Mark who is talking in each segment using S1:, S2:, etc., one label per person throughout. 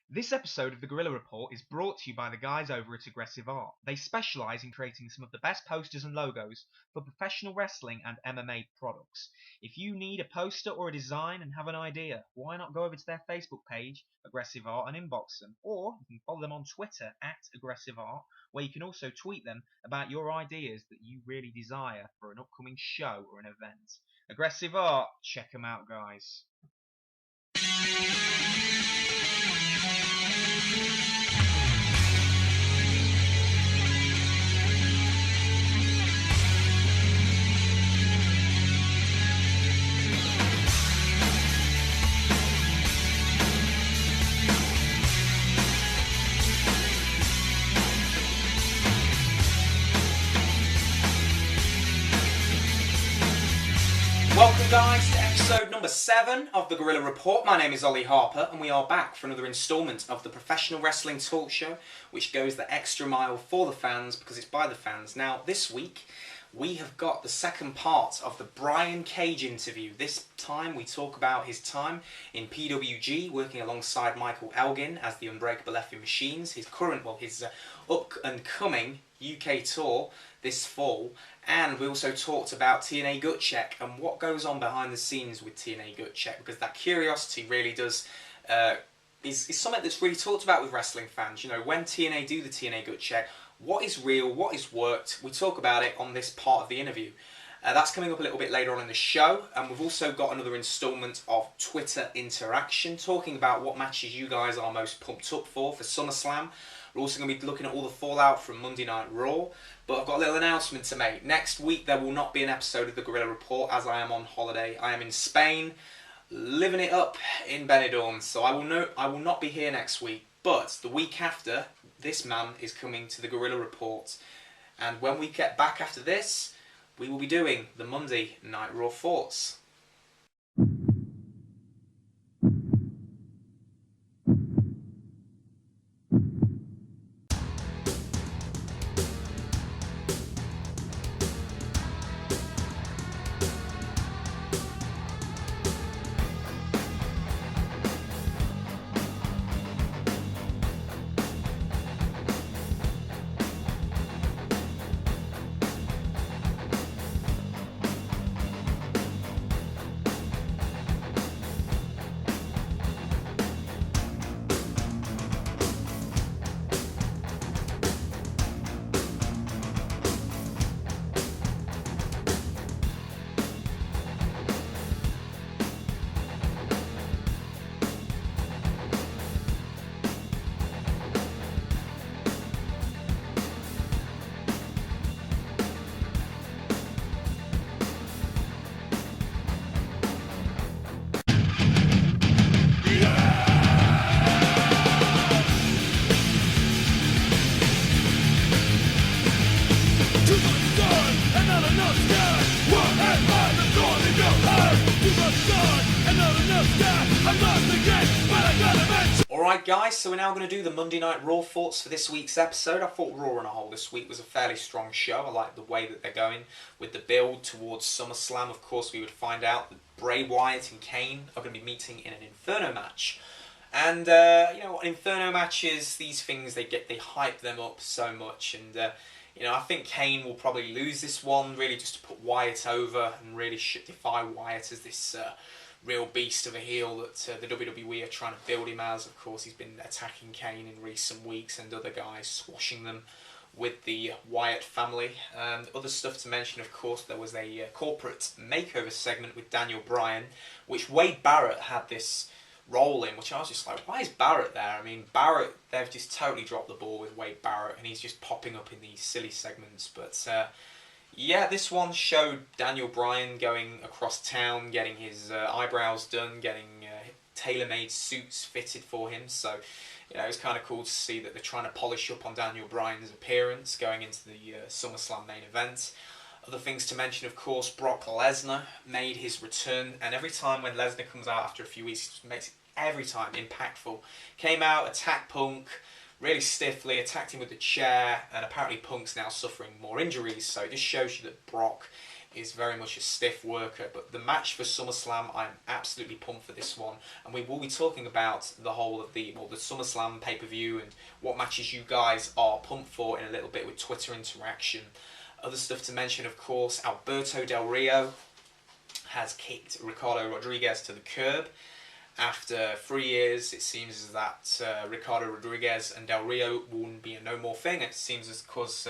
S1: This episode of the Gorilla Report is brought to you by the guys over at Aggressive Art. They specialise in creating some of the best posters and logos for professional wrestling and MMA products. If you need a poster or a design and have an idea, why not go over to their Facebook page, Aggressive Art, and inbox them? Or you can follow them on Twitter at Aggressive Art, where you can also tweet them about your ideas that you really desire for an upcoming show or an event. Aggressive Art, check them out, guys.
S2: Welcome guys to episode number 7 of the Gorilla Report. My name is Ollie Harper and we are back for another instalment of the professional wrestling talk show which goes the extra mile for the fans because it's by the fans. Now this week we have got the second part of the Brian Cage interview. This time we talk about his time in PWG working alongside Michael Elgin as the Unbreakable Effing Machines, his up and coming UK tour this fall, and we also talked about TNA Gut Check and what goes on behind the scenes with TNA Gut Check, because that curiosity really does is something that's really talked about with wrestling fans. You know, when TNA do the TNA Gut Check, what is real, what is worked, we talk about it on this part of the interview. That's coming up a little bit later on in the show, and we've also got another instalment of Twitter interaction, talking about what matches you guys are most pumped up for SummerSlam. We're also going to be looking at all the fallout from Monday Night Raw, but I've got a little announcement to make. Next week there will not be an episode of the Gorilla Report as I am on holiday. I am in Spain, living it up in Benidorm, so I will not be here next week. But the week after, this man is coming to the Gorilla Report, and when we get back after this, we will be doing the Monday Night Raw thoughts. Alright guys, so we're now going to do the Monday Night Raw thoughts for this week's episode. I thought Raw on a whole this week was a fairly strong show. I like the way that they're going with the build towards SummerSlam. Of course, we would find out that Bray Wyatt and Kane are going to be meeting in an Inferno match. And, you know, Inferno matches, these things, they hype them up so much. And, you know, I think Kane will probably lose this one, really just to put Wyatt over and really defy Wyatt as this real beast of a heel that the WWE are trying to build him as. Of course, he's been attacking Kane in recent weeks and other guys, squashing them with the Wyatt family. Other stuff to mention, of course, there was a corporate makeover segment with Daniel Bryan, which Wade Barrett had this role in, which I was just like, why is Barrett there? I mean, Barrett, they've just totally dropped the ball with Wade Barrett, and he's just popping up in these silly segments. But yeah, this one showed Daniel Bryan going across town, getting his eyebrows done, getting tailor-made suits fitted for him. So, you know, it was kind of cool to see that they're trying to polish up on Daniel Bryan's appearance going into the SummerSlam main event. Other things to mention, of course, Brock Lesnar made his return, and every time when Lesnar comes out after a few weeks, he makes it every time impactful. Came out, attacked Punk really stiffly, attacked him with the chair, and apparently Punk's now suffering more injuries, so it just shows you that Brock is very much a stiff worker, but the match for SummerSlam, I'm absolutely pumped for this one, and we will be talking about the whole of the SummerSlam pay-per-view and what matches you guys are pumped for in a little bit with Twitter interaction. Other stuff to mention, of course, Alberto Del Rio has kicked Ricardo Rodriguez to the curb. After 3 years, it seems that Ricardo Rodriguez and Del Rio will be a no more thing. It seems as because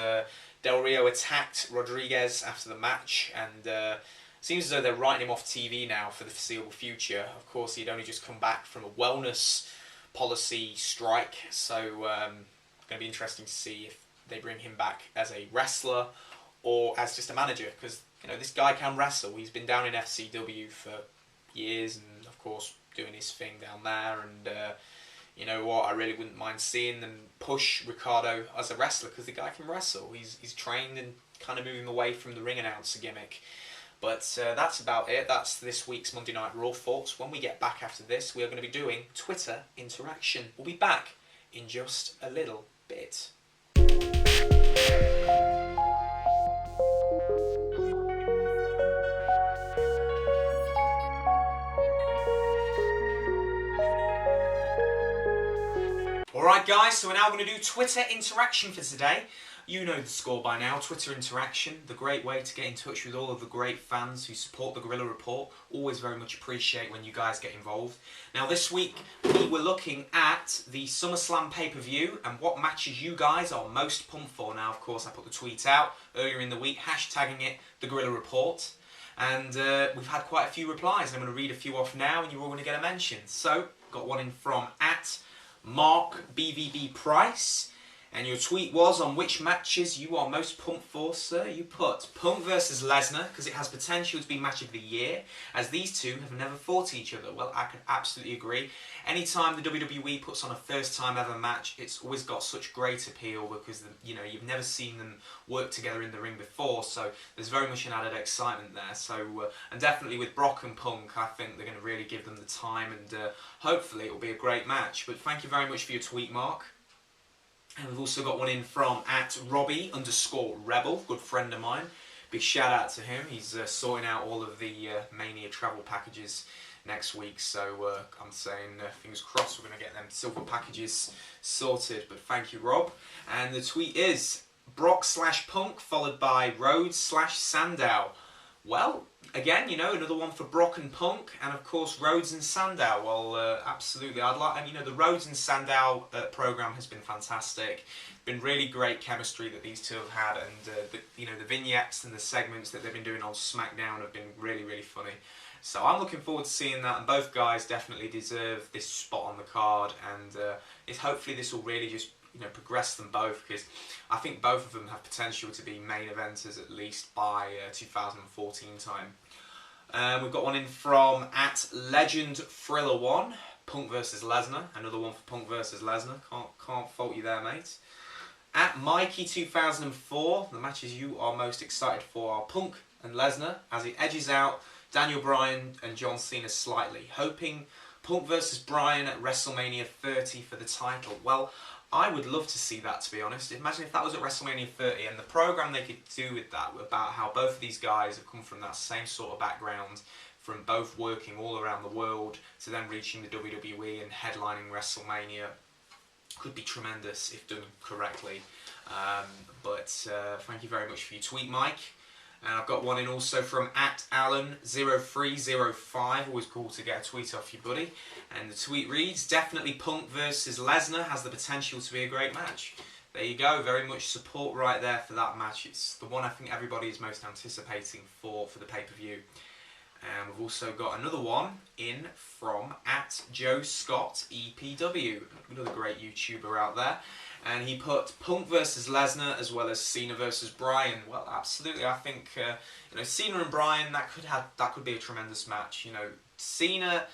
S2: Del Rio attacked Rodriguez after the match, and seems as though they're writing him off TV now for the foreseeable future. Of course, he'd only just come back from a wellness policy strike, so going to be interesting to see if they bring him back as a wrestler or as just a manager, because this guy can wrestle. He's been down in FCW for years, and of course doing his thing down there, and you know what, I really wouldn't mind seeing them push Ricardo as a wrestler, because the guy can wrestle. He's trained and kind of moving away from the ring announcer gimmick. But that's about it. That's this week's Monday Night Raw thoughts. When we get back after this, we are going to be doing Twitter interaction. We'll be back in just a little bit. Alright guys, so we're now going to do Twitter interaction for today. You know the score by now, Twitter interaction, the great way to get in touch with all of the great fans who support the Gorilla Report. Always very much appreciate when you guys get involved. Now this week, we were looking at the SummerSlam pay-per-view and what matches you guys are most pumped for. Now of course I put the tweet out earlier in the week, hashtagging it the Gorilla Report. And we've had quite a few replies. I'm going to read a few off now and you're all going to get a mention. So, got one in from Mark BVB Price, and your tweet was on which matches you are most pumped for, sir. You put Punk versus Lesnar because it has potential to be match of the year, as these two have never fought each other. Well, I can absolutely agree. Anytime the WWE puts on a first time ever match, it's always got such great appeal because you've never seen them work together in the ring before, so there's very much an added excitement there. So and definitely with Brock and Punk, I think they're going to really give them the time, and hopefully it will be a great match. But thank you very much for your tweet, Mark. And we've also got one in from @Robbie_Rebel, good friend of mine. Big shout out to him. He's sorting out all of the Mania travel packages next week, so I'm saying fingers crossed we're going to get them silver packages sorted. But thank you, Rob. And the tweet is Brock/Punk followed by Rhodes/Sandow. Well, again, another one for Brock and Punk, and of course Rhodes and Sandow. Well, absolutely, I'd like, and the Rhodes and Sandow program has been fantastic. Been really great chemistry that these two have had, and the vignettes and the segments that they've been doing on SmackDown have been really, really funny. So I'm looking forward to seeing that, and both guys definitely deserve this spot on the card, and hopefully this will really just progress them both, because I think both of them have potential to be main eventers at least by 2014 time. We've got one in from @LegendThriller1, Punk versus Lesnar. Another one for Punk versus Lesnar. Can't fault you there, mate. @Mikey2004, the matches you are most excited for are Punk and Lesnar, as it edges out Daniel Bryan and John Cena slightly, hoping Punk versus Bryan at WrestleMania 30 for the title. Well, I would love to see that, to be honest. Imagine if that was at WrestleMania 30 and the program they could do with that, about how both of these guys have come from that same sort of background, from both working all around the world to then reaching the WWE and headlining WrestleMania. Could be tremendous if done correctly. But thank you very much for your tweet, Mike. And I've got one in also from @Alan0305. Always cool to get a tweet off you, buddy. And the tweet reads, definitely Punk versus Lesnar has the potential to be a great match. There you go, very much support right there for that match. It's the one I think everybody is most anticipating for the pay-per-view. And we've also got another one in from @JoeScottEPW, another great YouTuber out there. And he put Punk versus Lesnar as well as Cena versus Bryan. Well, absolutely, I think Cena and Bryan, that could be a tremendous match. Cena,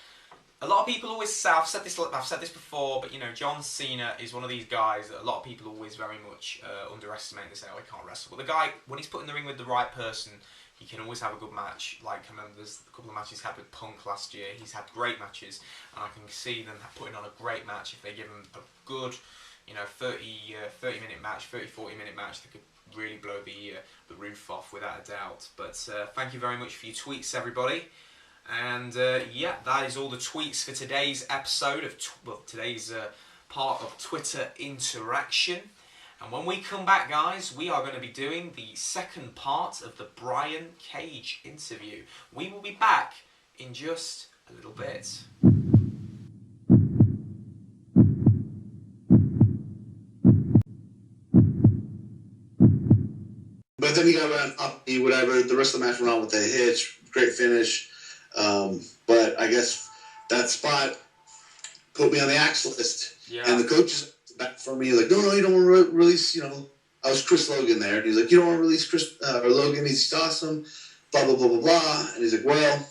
S2: a lot of people always say, I've said this before, but John Cena is one of these guys that a lot of people always very much underestimate. They say, oh, he can't wrestle. But the guy, when he's put in the ring with the right person, he can always have a good match. Like, I remember there's a couple of matches he had with Punk last year. He's had great matches, and I can see them putting on a great match if they give him a good 30-minute match, 40-minute match that could really blow the roof off without a doubt. But thank you very much for your tweets, everybody. And yeah, that is all the tweets for today's episode of today's part of Twitter Interaction. And when we come back, guys, we are going to be doing the second part of the Brian Cage interview. We will be back in just a little bit.
S3: But then he got around up, whatever. The rest of the match went on with a hitch, great finish. But I guess that spot put me on the axe list.
S2: Yeah.
S3: And the coaches back for me like, no, you don't want to release. I was Chris Logan there, and he's like, you don't want to release Chris or Logan. He's awesome. Blah blah blah blah blah. And he's like, well,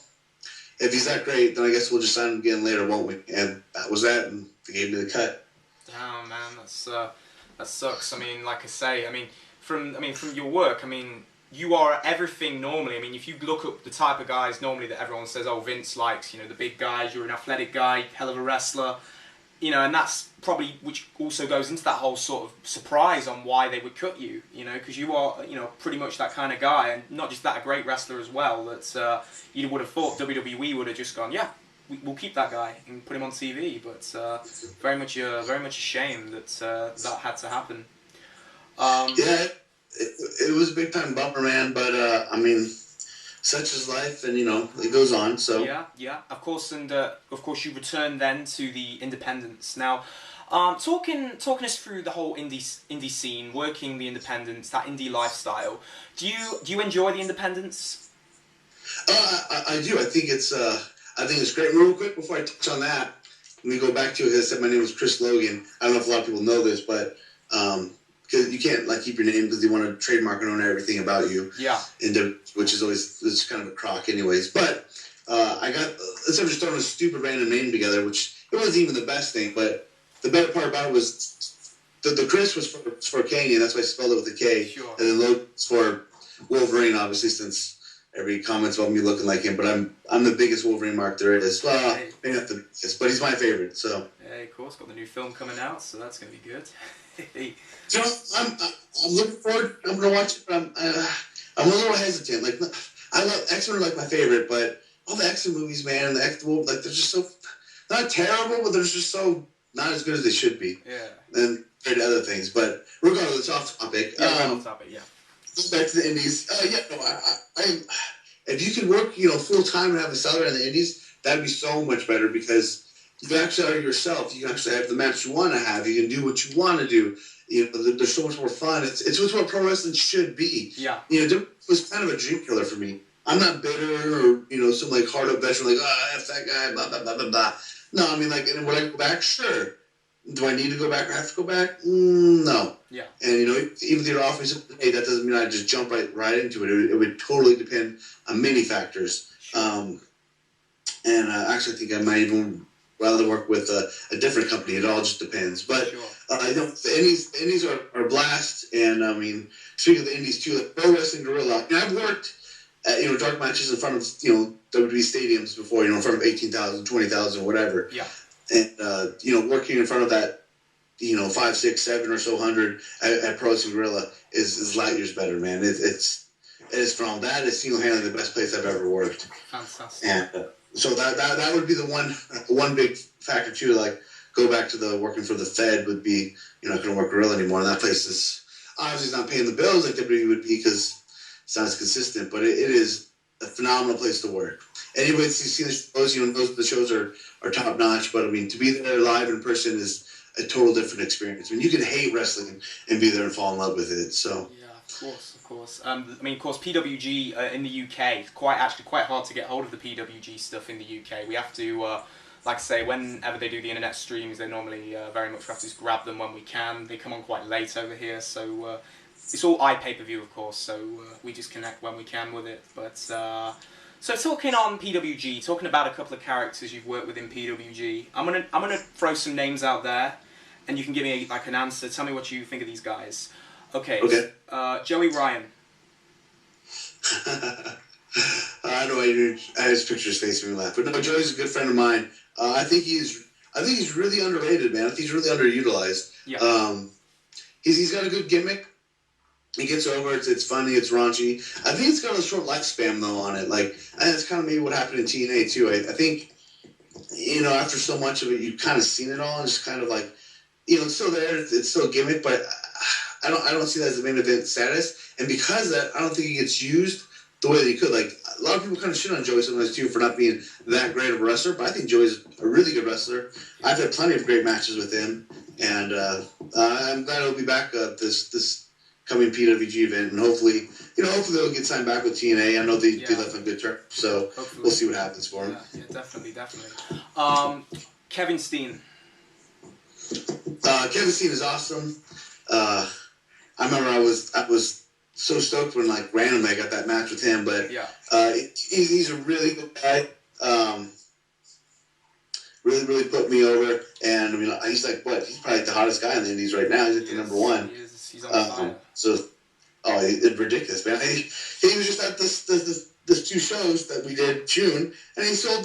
S3: if he's that great, then I guess we'll just sign him again later, won't we? And that was that, and they gave me the cut.
S2: Damn, man, that sucks. I mean, like I say, from your work, you are everything normally. If you look up the type of guys normally that everyone says, oh, Vince likes, the big guys, you're an athletic guy, hell of a wrestler, and that's probably, which also goes into that whole sort of surprise on why they would cut you, because you are, pretty much that kind of guy, and not just that, a great wrestler as well, that you would have thought WWE would have just gone, yeah, we'll keep that guy and put him on TV, but very much a shame that that had to happen.
S3: Yeah, it was a big time bummer, man. But such is life, and it goes on. So
S2: yeah, of course, and of course you return then to the independents. Now, talking us through the whole indie scene, working the independents, that indie lifestyle. Do you enjoy the independents?
S3: I do. I think it's great. Real quick before I touch on that, let me go back to it. As I said, my name was Chris Logan. I don't know if a lot of people know this, but because you can't keep your name because they want to trademark and own everything about you.
S2: Yeah.
S3: Which is always kind of a crock, anyways. But I got let's just throw a stupid random name together, which it wasn't even the best thing. But the better part about it was the Chris was for Kanye. That's why I spelled it with a K.
S2: Sure.
S3: And then Logan's for Wolverine, obviously, since every comment's about me looking like him. But I'm the biggest Wolverine mark there is. Well, maybe not the biggest, but he's my favorite. So.
S2: Hey, of course, got the new film coming out, so that's gonna be good.
S3: So I'm looking forward. I'm gonna watch it, but I'm a little hesitant. I love X-Men are my favorite, but all the X-Men movies, man, they're just so not terrible, but they're just so not as good as they should be.
S2: Yeah.
S3: And compared to other things, but regardless, off topic.
S2: Off topic, yeah.
S3: Back to the Indies. If you could work, full time and have a salary in the Indies, that'd be so much better because you can actually are yourself. You can actually have the match you want to have. You can do what you want to do. There's so much more fun. It's what pro wrestling should be.
S2: Yeah.
S3: It was kind of a dream killer for me. I'm not bitter or some hard up veteran F that guy, blah blah blah blah blah. No, and would I go back? Sure. Do I need to go back or have to go back? No.
S2: Yeah.
S3: And even if they're offering something, hey, that doesn't mean I just jump right into it. It would totally depend on many factors.
S2: Sure.
S3: And I actually think I might even rather work with a different company. It all just depends. But
S2: Sure.
S3: The indies are blast. And speaking of the indies too, like Pro Wrestling Guerrilla. I've worked at dark matches in front of WWE stadiums before. In front of 18,000, 20,000, whatever.
S2: Yeah.
S3: And working in front of that 5, 6, 7 or so hundred at Pro Wrestling Guerrilla is light years better, man. It is from that is single-handedly the best place I've ever worked.
S2: Fantastic.
S3: And so that would be the one big factor too. Go back to the working for the Fed would be I couldn't work Guerrilla anymore, and that place is obviously not paying the bills like WWE would be because it's not as consistent. But it is a phenomenal place to work. Anybody who's seen the shows, knows the shows are top notch. But to be there live in person is a total different experience. You can hate wrestling and be there and fall in love with it. So
S2: yeah, of course. Of course, PWG in the UK, it's quite hard to get hold of the PWG stuff in the UK. We have to, like I say, whenever they do the internet streams, they normally very much have to just grab them when we can. They come on quite late over here, so it's all pay-per-view, of course. So we just connect when we can with it. But so talking on PWG, talking about a couple of characters you've worked with in PWG, I'm gonna throw some names out there, and you can give me an answer. Tell me what you think of these guys. Okay. Joey Ryan.
S3: I know I just picture his face when we laugh. But no, Joey's a good friend of mine. I think I think he's really underrated, man. I think he's really underutilized.
S2: Yeah.
S3: He's got a good gimmick. He gets over. It's funny. It's raunchy. I think it's got a short lifespan though on it. Like, and that's kind of maybe what happened in TNA too. I think, after so much of it, you've kind of seen it all, and it's kind of like, it's still there. It's still a gimmick, but I don't see that as a main event status. And because of that, I don't think he gets used the way that he could. Like, a lot of people kind of shit on Joey sometimes too for not being that great of a wrestler, but I think Joey's a really good wrestler. I've had plenty of great matches with him, and I'm glad he'll be back this coming PWG event, and hopefully they'll get signed back with TNA. I know they left on good terms, so hopefully. We'll see what happens for him.
S2: Yeah, definitely. Kevin Steen.
S3: Kevin Steen is awesome. I remember I was so stoked when randomly I got that match with him, but he's a really good guy. Really put me over, and he's he's probably the hottest guy in the Indies right now. He's the number one.
S2: He's on fire.
S3: It's ridiculous, man. He was just at this 2 shows that we did June, and he sold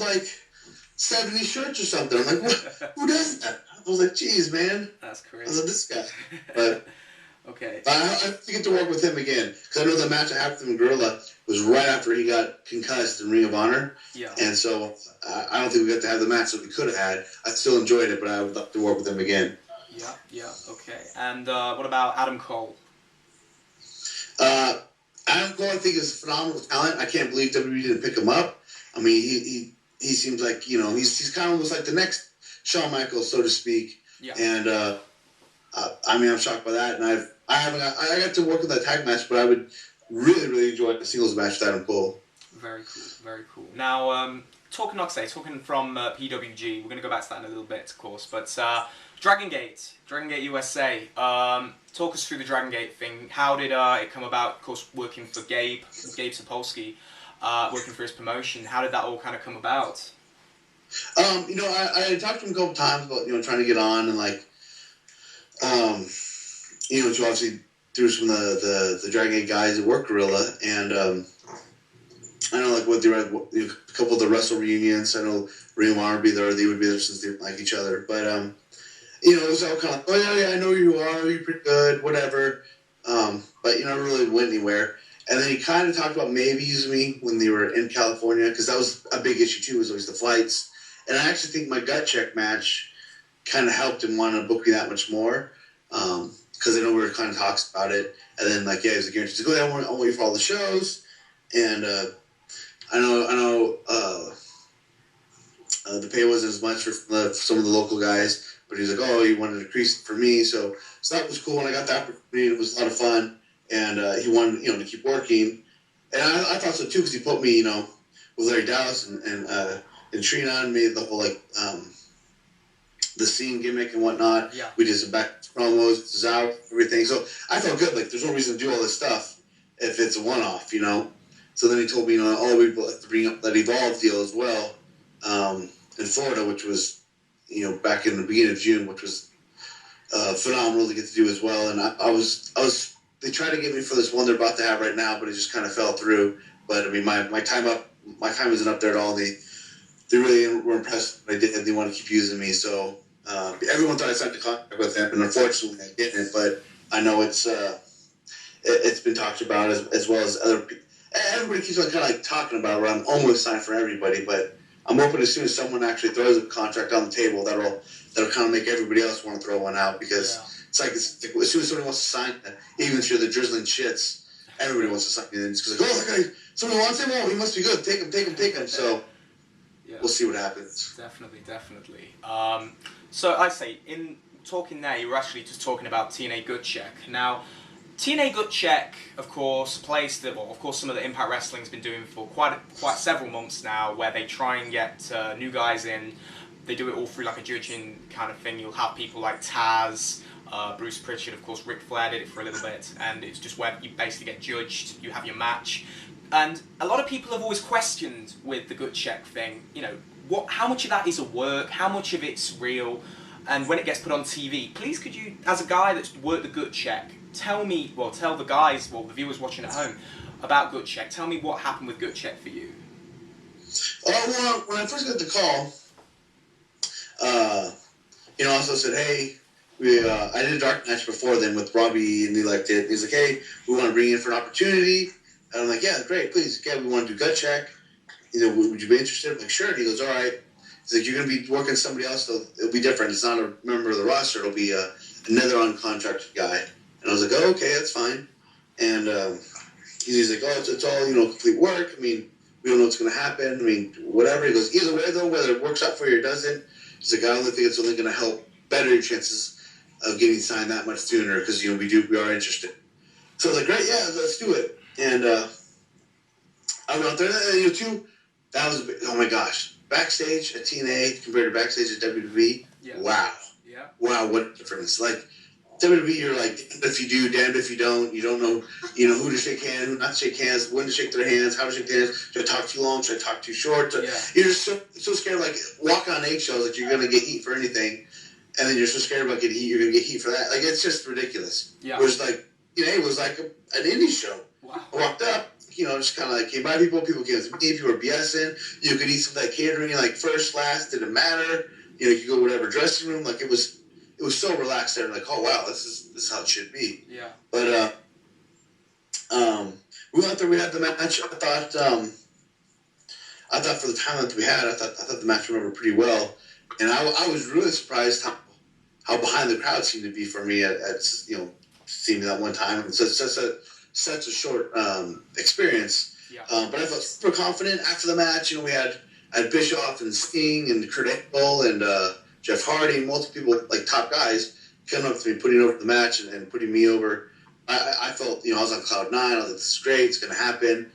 S3: 70 shirts or something. I'm like, what? Who does that? I was like, geez, man.
S2: That's crazy.
S3: I was like, this guy. But
S2: okay.
S3: I have to get to work with him again, because I know the match I had with him in Gorilla was right after he got concussed in Ring of Honor.
S2: Yeah.
S3: And so I don't think we got to have the match that we could have had. I still enjoyed it, but I would love to work with him again.
S2: Yeah, okay. And what about Adam Cole?
S3: Adam Cole, I think, is a phenomenal talent. I can't believe WWE didn't pick him up. I mean, he seems like, he's kind of almost like the next Shawn Michaels, so to speak.
S2: Yeah.
S3: And I'm shocked by that. And I got to work with that tag match, but I would really enjoy a singles match with Adam Cole.
S2: Very cool. Now, talking from PWG, we're going to go back to that in a little bit, of course, but Dragon Gate USA. Talk us through the Dragon Gate thing. How did it come about? Of course, working for Gabe Sapolsky, working for his promotion. How did that all kind of come about?
S3: I had talked to him a couple times about trying to get on, and to obviously through some of the Dragon Gate guys that work Gorilla, and I know what they were a couple of the Wrestle reunions. I know Ring of Honor would be there. They would be there since they like each other, but it was all kind of, oh yeah, I know who you are, you're pretty good, whatever. But never really went anywhere. And then he kind of talked about maybe using me when they were in California, because that was a big issue too, was always the flights. And I actually think my gut check match kind of helped him want to book me that much more, because I know we were kind of talking about it. And then he was a guarantee to go, I want you for all the shows. And I know the pay wasn't as much for some of the local guys. But he was like, oh, he wanted to increase it for me. So that was cool. And I got that opportunity. It was a lot of fun. And he wanted, to keep working. And I thought so, too, because he put me, with Larry Dallas and Trina and made the whole, the scene gimmick and whatnot.
S2: Yeah.
S3: We did some back promos, Zao, everything. So I felt good. There's no reason to do all this stuff if it's a one-off, So then he told me, we'd like to bring up that Evolve deal as well in Florida, which was, back in the beginning of June, which was phenomenal to get to do as well. And I was they tried to get me for this one they're about to have right now, but it just kind of fell through. But I mean, my time isn't up there at all. They really were impressed with what I did, and they want to keep using me. So everyone thought I signed a contract with them, and unfortunately I didn't. But I know it's been talked about as well as other people. Everybody keeps on kind of talking about where I'm almost signed for everybody, but I'm hoping as soon as someone actually throws a contract on the table, that'll kind of make everybody else want to throw one out, because it's like as soon as somebody wants to sign, even if you're the drizzling shits, everybody wants to sign you. It's because that guy, somebody wants him. Oh, he must be good. Take him. So we'll see what happens.
S2: Definitely. So I say in talking there, you were actually just talking about TNA Good Check. Now, TNA Gut Check, of course, place that, well, of course, some of the Impact Wrestling's been doing for quite several months now, where they try and get new guys in. They do it all through a judging kind of thing. You'll have people like Taz, Bruce Pritchard, of course, Ric Flair did it for a little bit, and it's just where you basically get judged. You have your match, and a lot of people have always questioned with the Gut Check thing. How much of that is a work? How much of it's real? And when it gets put on TV, please could you, as a guy that's worked the Gut Check, tell the guys, the viewers watching at home, about Gut Check. Tell me what happened with Gut Check for you.
S3: Well, when I first got the call, also said, hey, I did a dark match before then with Robbie, and he liked it. He's like, hey, we want to bring you in for an opportunity. And I'm like, yeah, great, please. Yeah, we want to do gut check. Would you be interested? I'm like, sure. And he goes, all right. He's like, you're going to be working with somebody else, so it'll be different. It's not a member of the roster. It'll be another uncontracted guy. And I was like, oh, okay, that's fine. And he's like, oh, it's all, complete work. I mean, we don't know what's going to happen. I mean, whatever. He goes, either way, though, whether it works out for you or doesn't, he's like, I only think it's only going to help better your chances of getting signed that much sooner because, we are interested. So I was like, great, yeah, let's do it. And I went out there, that was, oh my gosh, backstage at TNA compared to backstage at WWE, wow.
S2: Yeah.
S3: Wow, what a difference. Like, WWE, you're like, damned if you do, damned if you don't. You don't know, who to shake hands, who not to shake hands, when to shake their hands, how to shake their hands. Should I talk too long? Should I talk too short? You're just so scared, like, walk on eggshells that you're going to get heat for anything. And then you're so scared about getting heat, you're going to get heat for that. Like, it's just ridiculous.
S2: Yeah.
S3: Whereas, like, it was like an indie show.
S2: Wow.
S3: I walked up, just kind of like came by people came to me, people were BSing. You could eat some of that catering, like, first, last, didn't matter. You could go whatever dressing room. Like, it was so relaxed there. Like, oh, wow, this is how it should be.
S2: Yeah.
S3: But, we went out there, we had the match. I thought for the time that we had, I thought the match went over pretty well. And I was really surprised how behind the crowd seemed to be for me at seeing me that one time. It's such a short experience.
S2: Yeah.
S3: But I felt super confident after the match. We had Bischoff and Sting and Kurt Angle and Jeff Hardy and multiple people, like top guys, coming up to me, putting over the match and putting me over. I felt, I was on cloud nine. I was like, this is great. It's going to happen.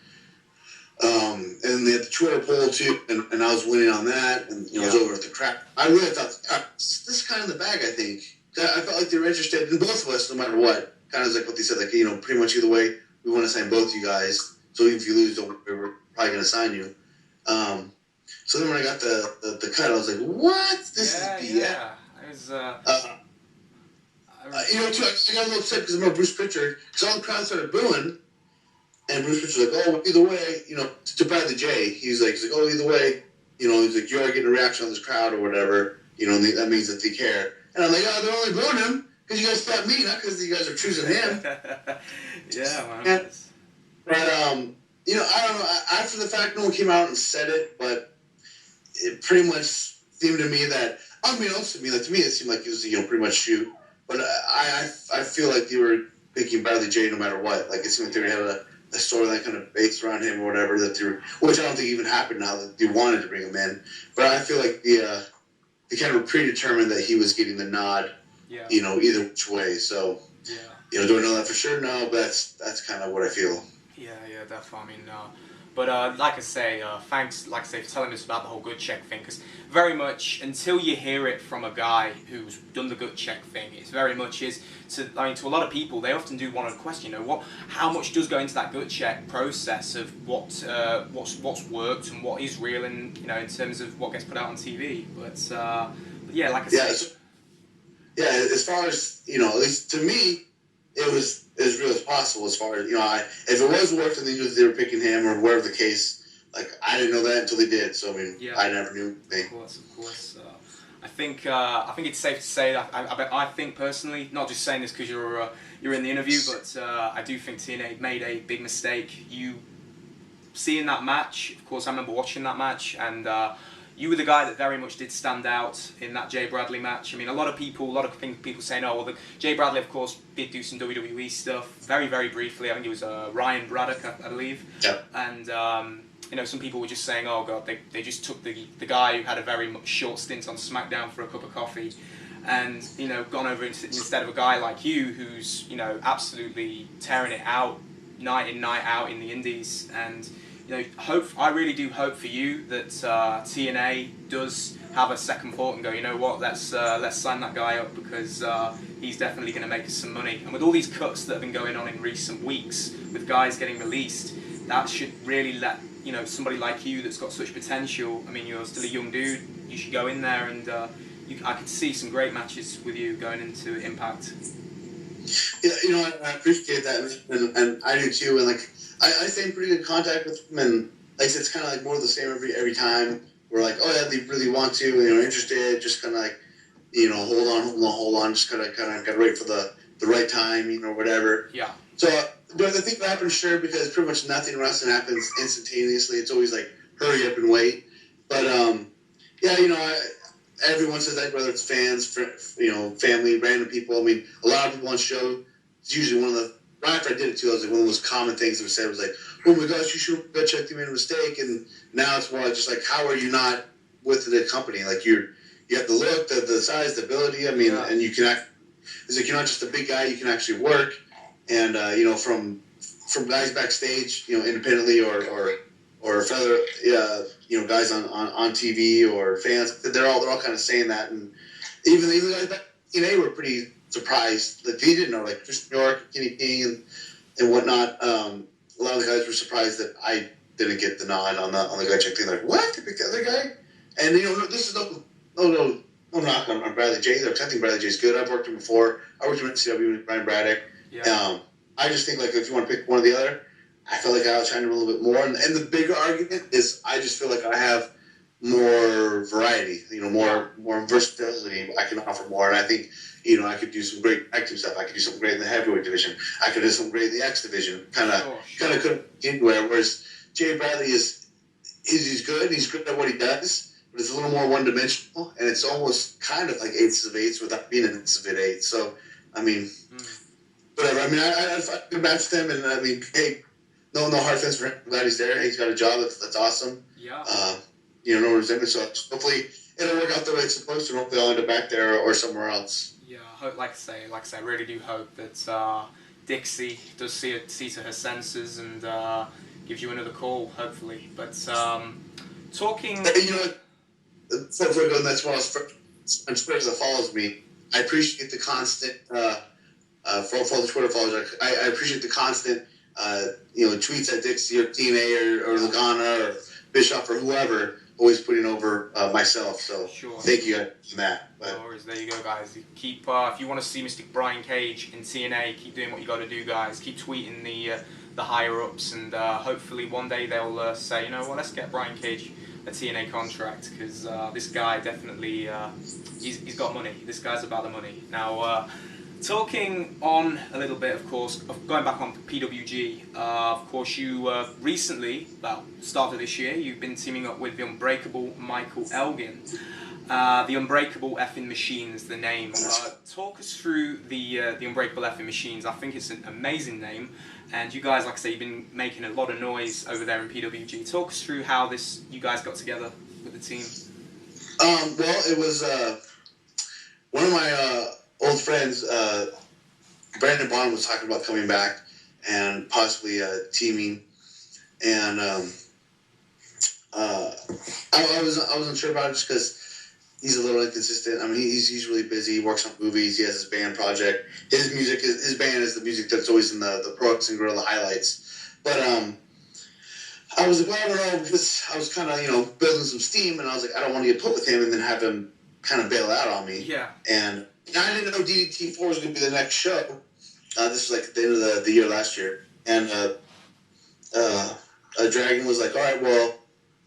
S3: And then they had the Twitter poll too, and I was winning on that, and I was over at the crowd. I really thought this is kind of the bag. I think I felt like they were interested in both of us, no matter what. Kind of like what they said, like pretty much either way, we want to sign both you guys. So even if you lose, we're probably going to sign you. So then when I got the cut, I was like, what? This is BS.
S2: Yeah. It was.
S3: I got a little upset because I remember Bruce Pritchard, because all the crowd started booing. And Bruce Pritchard's like, oh, either way, to Bradley J, he's like, oh, either way, he's like, you are getting a reaction on this crowd or whatever, and that means that they care. And I'm like, oh, they're only booing him because you guys stopped me, not because you guys are choosing him.
S2: Yeah, man.
S3: But, I don't know, after the fact, no one came out and said it, but it pretty much seemed to me that, unbeknownst to me, like, to me, it seemed like it was, pretty much shoot. But I feel like they were picking Bradley J no matter what. Like, it seemed like they had a storyline kind of based around him or whatever which I don't think even happened now that they wanted to bring him in. But I feel like they kind of predetermined that he was getting the nod, either which way. So, do I know that for sure? No, but that's kind of what I feel.
S2: Yeah, definitely. I mean, but like I say, thanks, like I say, for telling us about the whole gut check thing, because very much until you hear it from a guy who's done the gut check thing, it's very much to a lot of people, they often do want to question, how much does go into that gut check process of what's worked and what is real, and in terms of what gets put out on TV. But yeah, like I said,
S3: as far as at least to me, it was as real as possible. As far as if it was worked and they were picking him or whatever the case, like I didn't know that until they did. So I never knew.
S2: Of course. I think it's safe to say that I think personally, not just saying this because you're in the interview, but I do think TNA made a big mistake. You seeing that match, of course, I remember watching that match, and you were the guy that very much did stand out in that Jay Bradley match. I mean, a lot of people saying, oh, well, Jay Bradley, of course, did do some WWE stuff very, very briefly. I think it was Ryan Braddock, I believe.
S3: Yeah.
S2: And some people were just saying, oh god, they just took the guy who had a very short stint on SmackDown for a cup of coffee, and gone over instead of a guy like you who's absolutely tearing it out night in night out in the indies. And I really do hope for you that TNA does have a second thought and go, you know what, let's sign that guy up, because he's definitely going to make us some money. And with all these cuts that have been going on in recent weeks with guys getting released, that should really let somebody like you that's got such potential. I mean, you're still a young dude. You should go in there, and I could see some great matches with you going into Impact.
S3: Yeah, I appreciate that, and I do too. And like, I stay in pretty good contact with them, and like I said, it's kind of like more of the same every time. We're like, oh yeah, they really want to, interested, just kind of like hold on, just kind of gotta wait for the right time, whatever.
S2: Yeah.
S3: So, but I think that happens, sure, because pretty much nothing in wrestling happens instantaneously. It's always like hurry up and wait. But yeah, everyone says that, whether it's fans, family, random people. I mean, a lot of people on show. It's usually one of the right after I did it too. I was like, one of the most common things that was said was like, "Oh my gosh, you should go check. You made a mistake." And now it's more like just like, how are you not with the company? Like you have the look, the size, the ability. I mean, and you can act. It's like you're not just a big guy. You can actually work. And from guys backstage, independently or fellow guys on TV or fans, they're all kind of saying that. And even the guys back in TNA were pretty surprised that they didn't know, like Chris New York, Kenny King, and whatnot. A lot of the guys were surprised that I didn't get the nod on the guy check thing. Like, what? The other guy? And this is no knock on Bradley J. Either, 'cause I think Bradley J's good. I've worked with him before. I worked with CW with Brian Braddock.
S2: Yeah.
S3: I just think, like, if you want to pick one or the other, I feel like I outshined him a little bit more. And the bigger argument is I just feel like I have more variety, more versatility. I can offer more. And I think, I could do some great active stuff. I could do something great in the heavyweight division. I could do something great in the X division. Kind of couldn't get anywhere. Whereas Jay Bradley he's good. He's good at what he does, but it's a little more one-dimensional. And it's almost kind of like eights of eights without being an eights of eight. So, I mean... Whatever. I mean, I good match with him, and I mean, hey, no hard feelings for him. I'm glad he's there. Hey, he's got a job. That's awesome.
S2: Yeah.
S3: No resentment. So hopefully it'll work out the way it's supposed to. And hopefully I'll end up back there or somewhere else.
S2: Yeah. Like I say, I really do hope that Dixie does see to her senses and gives you another call. Hopefully, but talking.
S3: Before I go, that's one of the Spurs that follows me. I appreciate the constant. For all the Twitter followers, I appreciate the constant, tweets at Dixie or TNA or Lagana or Bischoff or whoever, always putting over myself. So thank you for that.
S2: No worries. There you go, guys. Keep if you want to see Mystic Brian Cage in TNA, keep doing what you got to do, guys. Keep tweeting the higher ups, and hopefully one day they'll say, let's get Brian Cage a TNA contract, because this guy definitely he's got money. This guy's about the money now. Talking on a little bit, of course, going back on PWG, of course you recently, start of this year, you've been teaming up with the Unbreakable Michael Elgin. The Unbreakable Effing Machines, the name. Talk us through the Unbreakable Effing Machines. I think it's an amazing name, and you guys, like I say, you've been making a lot of noise over there in PWG. Talk us through how you guys got together with the team.
S3: Well, it was one of my old friends, Brandon Bond, was talking about coming back and possibly teaming, and I wasn't sure about it just because he's a little inconsistent. I mean, he's really busy. He works on movies. He has his band project. His band is the music that's always in the Pro X and Gorilla highlights. But I was like, well, I don't know, because I was kind of building some steam, and I was like, I don't want to get put with him and then have him kind of bail out on me.
S2: Yeah.
S3: And I didn't know DDT4 was going to be the next show. This was like at the end of the year last year. And Dragon was like, all right, well,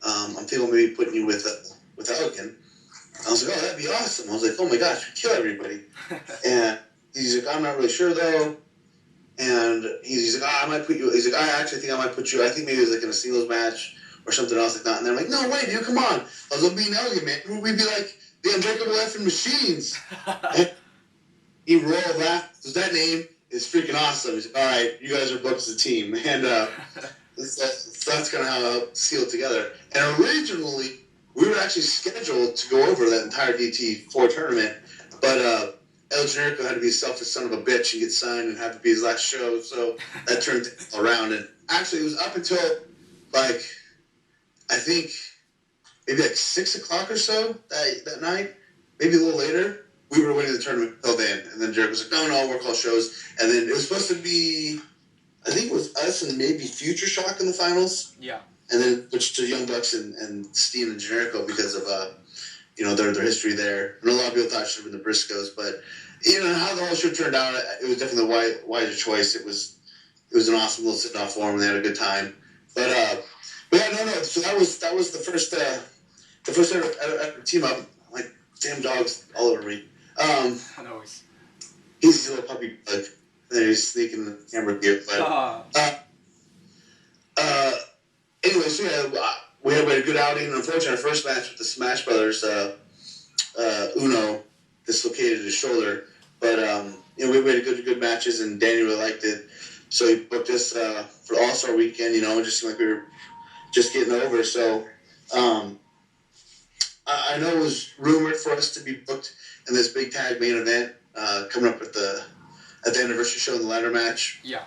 S3: I'm thinking maybe putting you with Elgin. I was like, oh, that'd be awesome. I was like, oh my gosh, we kill everybody. And he's like, I'm not really sure though. And he's like, I might put you. He's like, I actually think I might put you. I think maybe it was like in a singles match or something else like that. And they're like, no way, dude, come on. I was like, me and Elgin, man, we'd be like the Unbreakable Effing Machines. He rolled that. So that name is freaking awesome. He's like, all right, you guys are booked as a team. And that's kind of how it sealed together. And originally, we were actually scheduled to go over that entire DT4 tournament, but El Generico had to be a selfish son of a bitch and get signed and have to be his last show, so that turned around. And actually, it was up until, I think, maybe 6 o'clock or so that night, maybe a little later, we were winning the tournament until then. And then Jericho was like, no, we're called shows. And then it was supposed to be, I think it was us and maybe Future Shock in the finals.
S2: Yeah.
S3: And then switched to Young Bucks and Steen and Generico because of, their history there. And a lot of people thought it should have been the Briscoes. But, how the whole show turned out, it was definitely the wiser choice. It was an awesome little sit-off for them. They had a good time. But yeah, no. So that was the first ever team up. Like, damn dogs all over me.
S2: I know he's...
S3: He's a little puppy bug. He's sneaking the camera here. But, anyway, so yeah, we had a good outing. Unfortunately, our first match with the Smash Brothers, Uno dislocated his shoulder. But, we had good matches, and Danny really liked it. So he booked us for the All-Star weekend, it just seemed like we were just getting over. So I know it was rumored for us to be booked in this big tag main event coming up at the anniversary show in the ladder match.
S2: Yeah.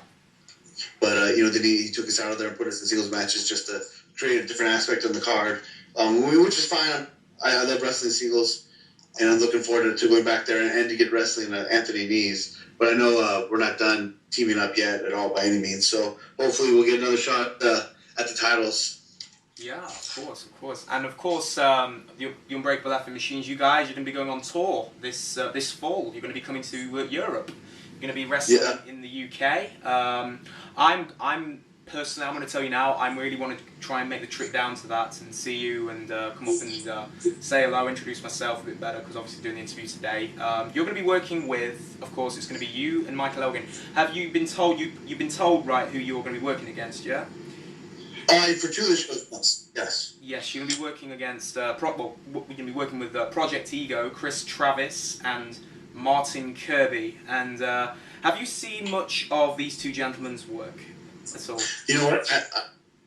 S3: But, then he took us out of there and put us in singles matches just to create a different aspect on the card, which is fine. I love wrestling singles, and I'm looking forward to going back there and to get wrestling Anthony Knees. But I know we're not done teaming up yet at all by any means. So hopefully we'll get another shot at the titles.
S2: Yeah, of course. And of course, the Unbreakable Effing Machines, you guys, you're going to be going on tour this fall. You're going to be coming to Europe. You're going to be wrestling in the UK. I'm personally, I'm going to tell you now, I really want to try and make the trip down to that and see you and come up and say hello, introduce myself a bit better, because obviously doing the interview today. You're going to be working with, of course, it's going to be you and Michael Elgin. Have you been told, you've been told, right, who you're going to be working against, yeah?
S3: For two of the shows, yes.
S2: Yes, you're going to be working against, we're going to be working with Project Ego, Chris Travis and Martin Kirby. And have you seen much of these two gentlemen's work at all?
S3: You know what?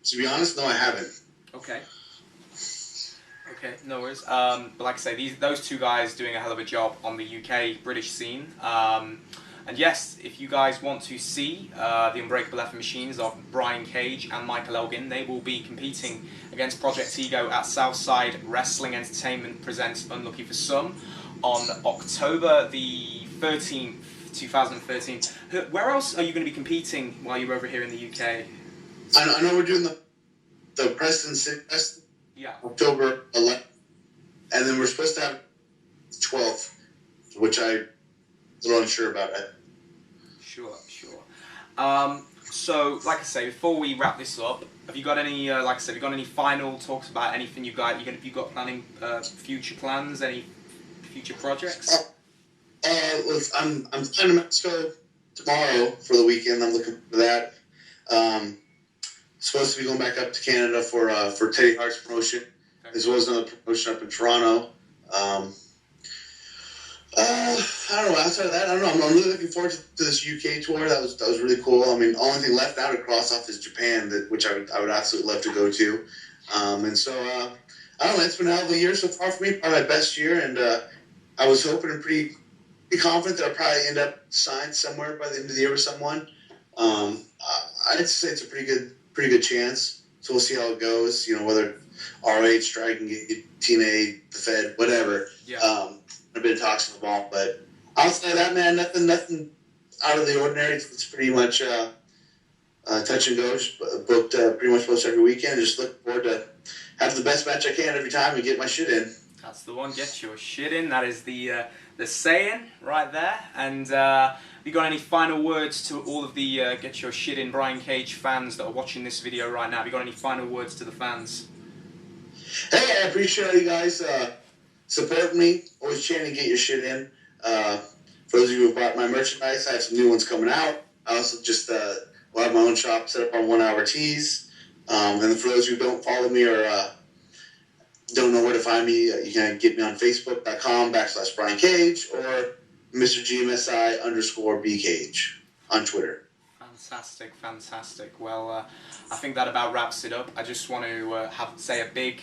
S3: To be honest, no, I haven't.
S2: Okay. Okay, no worries. But like I say, those two guys doing a hell of a job on the UK British scene. And yes, if you guys want to see the Unbreakable Effing Machines of Brian Cage and Michael Elgin, they will be competing against Project Ego at Southside Wrestling Entertainment Presents Unlucky for Some on October the 13th, 2013. Where else are you going to be competing while you're over here in the UK?
S3: I know we're doing the Preston City Fest, October 11th, and then we're supposed to have 12th, which I'm a little unsure about it.
S2: Sure. So, like I say, before we wrap this up, have you got any, like I said, have you got any final talks about anything you got? You got planning future plans, any future projects?
S3: I'm flying to Mexico tomorrow for the weekend. I'm looking for that. Supposed to be going back up to Canada for Teddy Hart's promotion, as well as another promotion up in Toronto. I don't know. Outside of that, I don't know. I'm really looking forward to this UK tour. That was really cool. I mean, the only thing left now to cross off is Japan, which I would absolutely love to go to. And so I don't know. It's been a hell of a year so far for me. Probably my best year, and I was hoping and pretty confident that I'll probably end up signed somewhere by the end of the year with someone. I'd say it's a pretty good chance. So we'll see how it goes. Whether RH, Dragon Gate, TNA, the Fed, whatever.
S2: Yeah.
S3: A bit of talks involved, but outside of that, man, nothing out of the ordinary. It's pretty much touch and go. Booked pretty much most every weekend. Just look forward to have the best match I can every time and get my shit in.
S2: That's the one. Get your shit in. That is the saying right there. And you got any final words to all of the Get Your Shit In Brian Cage fans that are watching this video right now? Have you got any final words to the fans?
S3: Hey, I appreciate you guys supporting me. Always chanting Get Your Shit In. For those of you who bought my merchandise, I have some new ones coming out. I also just will have my own shop set up on 1 Hour Tees. And for those who don't follow me or don't know where to find me, you can get me on Facebook.com/Brian Cage or MrGMSI_BCage on Twitter.
S2: Fantastic. Well, I think that about wraps it up. I just want to say a big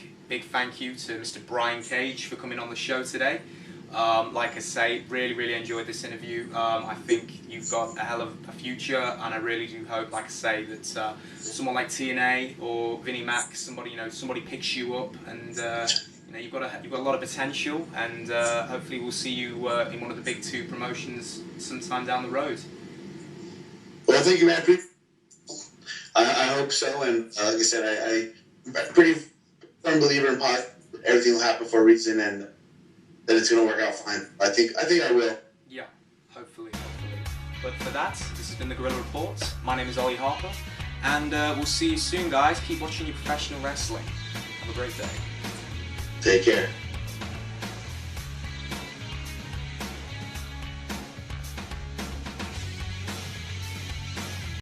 S2: thank you to Mr. Brian Cage for coming on the show today. Like I say, really enjoyed this interview. I think you've got a hell of a future, and I really do hope, like I say, that someone like TNA or Vinnie Mac, somebody picks you up, and you've got a lot of potential, and hopefully we'll see you in one of the big two promotions sometime down the road.
S3: Well, thank you, man. I hope so, and like I said, I'm a pretty firm believer in everything will happen for a reason, and that it's going to work out fine. I think I will.
S2: Yeah, hopefully. But for that, this has been the Gorilla Report. My name is Ollie Harper, and we'll see you soon, guys. Keep watching your professional wrestling. Have a great day.
S3: Take care.